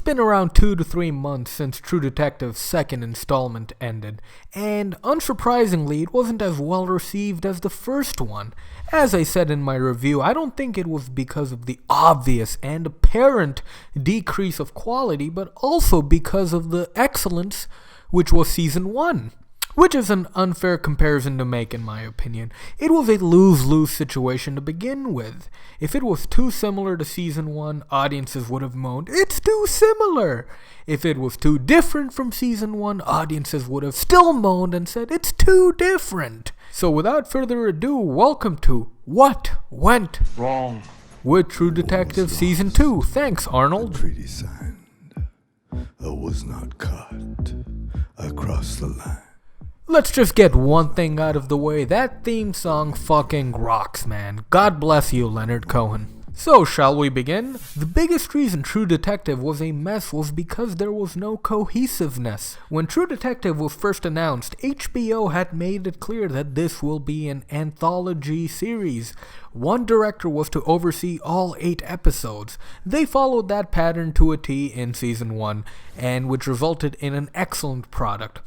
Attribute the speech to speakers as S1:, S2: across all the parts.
S1: been around 2 to 3 months since True Detective's second installment ended, and unsurprisingly, it wasn't as well received as the first one. As I said in my review, I don't think it was because of the obvious and apparent decrease of quality, but also because of the excellence which was Season 1. Which is an unfair comparison to make, in my opinion. It was a lose-lose situation to begin with. If it was too similar to Season 1, audiences would have moaned, "It's too similar!" If it was too different from Season 1, audiences would have still moaned and said, "It's too different!" So without further ado, welcome to What Went
S2: Wrong
S1: with True Detective Season 2. Thanks, Arnold.
S3: Treaty signed. I was not caught. I crossed the line.
S1: Let's just get one thing out of the way. That theme song fucking rocks, man. God bless you, Leonard Cohen. So, shall we begin? The biggest reason True Detective was a mess was because there was no cohesiveness. When True Detective was first announced, HBO had made it clear that this will be an anthology series. One director was to oversee all 8 episodes. They followed that pattern to a T in Season 1, and which resulted in an excellent product.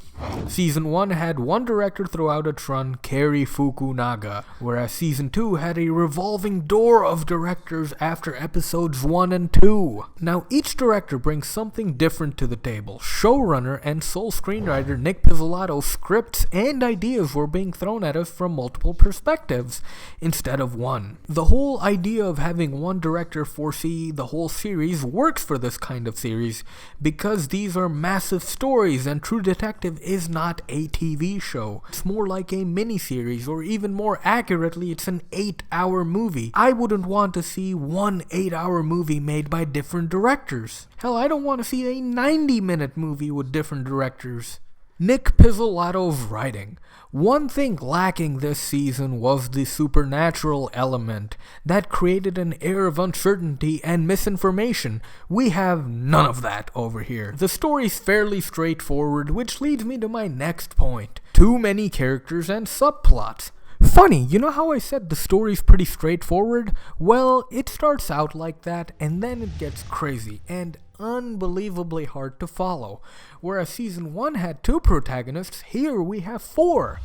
S1: Season 1 had one director throughout its run, Cary Fukunaga, whereas Season 2 had a revolving door of directors after episodes 1 and 2. Now, each director brings something different to the table. Showrunner and sole screenwriter Nick Pizzolatto's scripts and ideas were being thrown at us from multiple perspectives, instead of one. The whole idea of having one director foresee the whole series works for this kind of series, because these are massive stories and True Detective is not a TV show. It's more like a miniseries, or even more accurately, it's an 8-hour movie. I wouldn't want to see one 8-hour movie made by different directors. Hell, I don't want to see a 90-minute movie with different directors. Nick Pizzolatto's writing. One thing lacking this season was the supernatural element that created an air of uncertainty and misinformation. We have none of that over here. The story's fairly straightforward, which leads me to my next point. Too many characters and subplots. Funny, you know how I said the story's pretty straightforward? Well, it starts out like that, and then it gets crazy and unbelievably hard to follow. Whereas Season 1 had 2 protagonists, here we have 4.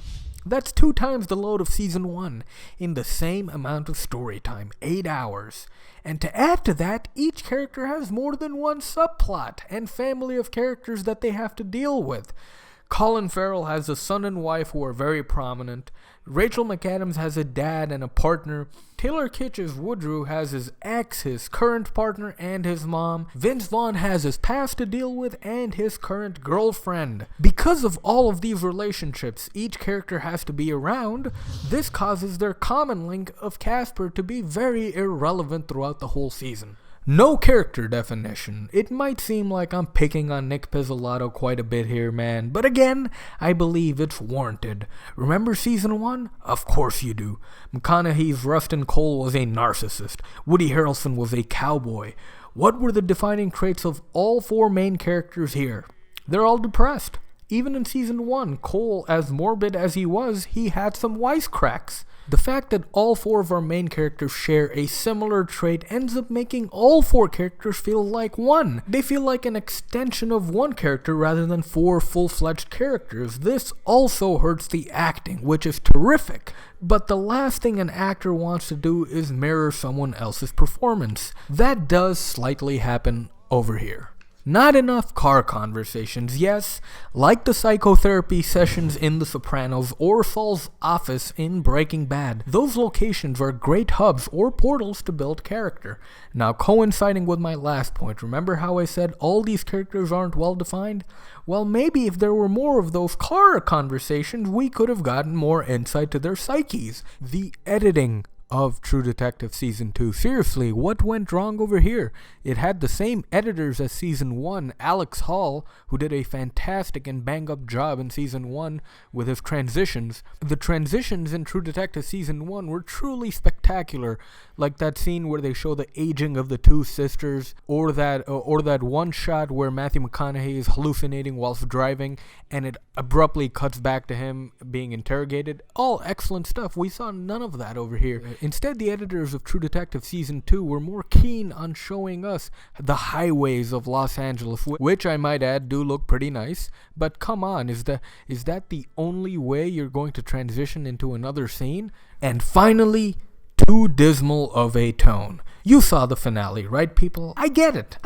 S1: That's 2 times the load of Season 1 in the same amount of story time, 8 hours. And to add to that, each character has more than one subplot and family of characters that they have to deal with. Colin Farrell has a son and wife who are very prominent. Rachel McAdams has a dad and a partner. Taylor Kitsch's Woodrow has his ex, his current partner, and his mom. Vince Vaughn has his past to deal with and his current girlfriend. Because of all of these relationships each character has to be around, this causes their common link of Casper to be very irrelevant throughout the whole season. No character definition. It might seem like I'm picking on Nick Pizzolatto quite a bit here, man, but again, I believe it's warranted. Remember Season 1? Of course you do. McConaughey's Rustin Cole was a narcissist. Woody Harrelson was a cowboy. What were the defining traits of all 4 main characters here? They're all depressed. Even in Season 1, Cole, as morbid as he was, he had some wisecracks. The fact that all 4 of our main characters share a similar trait ends up making all 4 characters feel like one. They feel like an extension of one character rather than 4 full-fledged characters. This also hurts the acting, which is terrific. But the last thing an actor wants to do is mirror someone else's performance. That does slightly happen over here. Not enough car conversations, yes, like the psychotherapy sessions in The Sopranos or Saul's office in Breaking Bad. Those locations are great hubs or portals to build character. Now, coinciding with my last point, remember how I said all these characters aren't well defined? Well, maybe if there were more of those car conversations, we could have gotten more insight to their psyches. The editing of True Detective Season 2. Seriously, what went wrong over here? It had the same editors as Season 1, Alex Hall, who did a fantastic and bang-up job in Season 1 with his transitions. The transitions in True Detective Season 1 were truly spectacular, like that scene where they show the aging of the 2 sisters, or that one shot where Matthew McConaughey is hallucinating whilst driving, and it abruptly cuts back to him being interrogated. All excellent stuff. We saw none of that over here. Instead, the editors of True Detective Season 2 were more keen on showing us the highways of Los Angeles, which I might add do look pretty nice. But come on, is that the only way you're going to transition into another scene? And finally, too dismal of a tone. You saw the finale, right, people? I get it.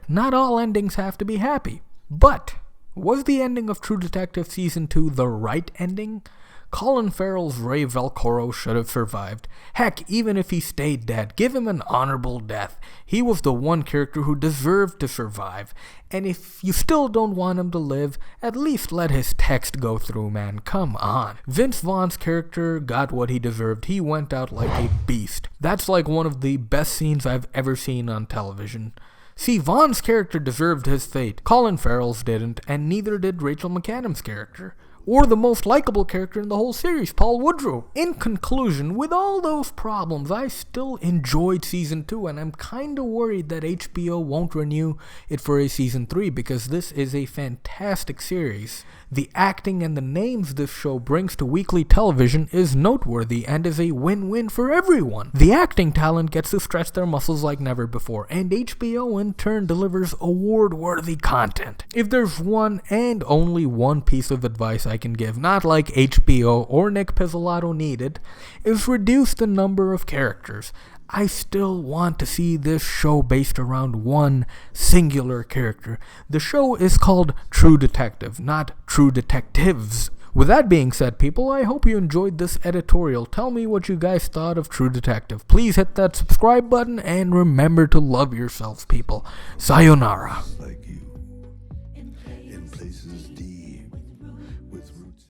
S1: Not all endings have to be happy. But was the ending of True Detective Season 2 the right ending? Colin Farrell's Ray Velcoro should have survived. Heck, even if he stayed dead, give him an honorable death. He was the one character who deserved to survive. And if you still don't want him to live, at least let his text go through, man. Come on. Vince Vaughn's character got what he deserved. He went out like a beast. That's like one of the best scenes I've ever seen on television. See, Vaughn's character deserved his fate. Colin Farrell's didn't, and neither did Rachel McAdams' character. Or the most likable character in the whole series, Paul Woodrow. In conclusion, with all those problems, I still enjoyed Season 2, and I'm kinda worried that HBO won't renew it for a Season 3, because this is a fantastic series. The acting and the names this show brings to weekly television is noteworthy and is a win-win for everyone. The acting talent gets to stretch their muscles like never before, and HBO in turn delivers award-worthy content. If there's one and only one piece of advice I can give, not like HBO or Nick Pizzolatto needed, is reduce the number of characters. I still want to see this show based around one singular character. The show is called True Detective, not True Detectives. With that being said, people, I hope you enjoyed this editorial. Tell me what you guys thought of True Detective. Please hit that subscribe button and remember to love yourselves, people. Sayonara.
S3: Like you.